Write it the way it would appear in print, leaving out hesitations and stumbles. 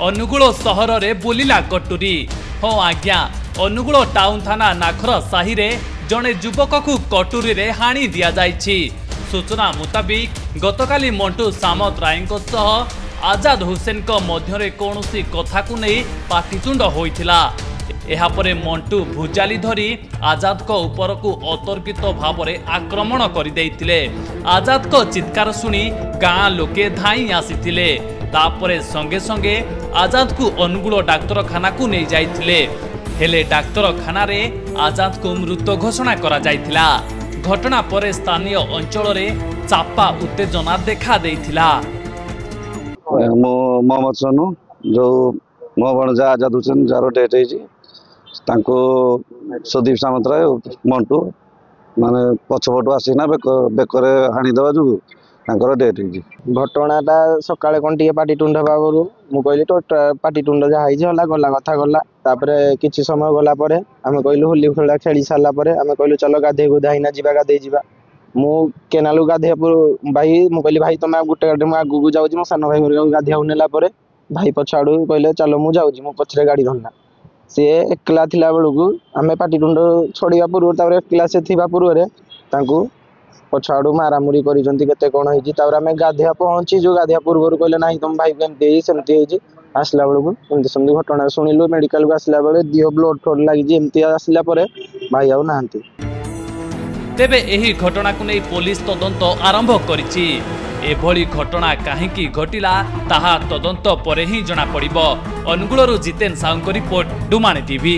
अनुगुल सहर रे बुलिला कटुरी। हाँ आज्ञा, अनुगुल टाउन थाना नाखर साही रे जड़े युवक को कटुरी रे हाणी दिया जाइछि। सूचना मुताबिक गतकाली मंटू सामत राय आजाद हुसैन मध्य कौनसी कथा को नहीं पाटितुंड होइथिला। एहापरे मंटू भुजाली धरी आजाद को ऊपर को अतर्कित भाव में आक्रमण कर देइथिले। आजाद को चित्कार सुनी गाँ लोके धाई आसीथिले। तापरे संगे संगे आजाद को अनुगुल डाक्तरखाना को नहीं जाइथिले। हेले डाक्तरखाना रे आजाद को मृत घोषणा करा जाइथिला। घटना पर स्थानीय अंचल रे चापा उत्तेजना देखा देइथिला। मोहम्मद सोनू जो मो भणजा आजाद हुसैन जार डेथ है सुदीप सामंतराय मंटू माने पछपटू आसिना बेकरे हाणीदेवा जो डेथ है। घटनाटा सकाଳେ कौन टे पाटितुंड हबारू मु कहली तो पाटितुंड जहाँ गला कथा गला। तापरे किछि समय गला परे आमे कहलु होली खेला खेली सारला परे आमे कहलु चलो गाधे गुधाइना जीवा गाधे जीवा। मु केनालू गाधे भाई मु कहली भाई तुम गोटे गाड़ी मु आगू जाऊँ मो सान भाई घर गाधिया नेला भाई पछाड़ू कहले चलो मु जाऊँ मो पछरे गाड़ी धरना। सी एकला थिला बेलू आमे पाटितुंड छोड़िया पूर्व एकला से थिबा पूर्व पछाड़ू मारामुरी करते कौन होमें गाधिया पहुंची जो गाधिया पूर्व कहले ना तुम भाई को एमती सेमती आसला बेलू एमती सेमती घटना शुणिलु। मेडिकल को आसला बेले दिह ब्लड फ्लड लगी एमती आसला भाई आउ नाहांती। तेबे एही घटना को नहीं पुलिस तदंत आरंभ करिछि। एभली घटना काहींकी घटिला ताहा तदंत परे ही जना पड़िबो। अनुगुलरू जितेन साउंको रिपोर्ट, डुमाणी टीवी।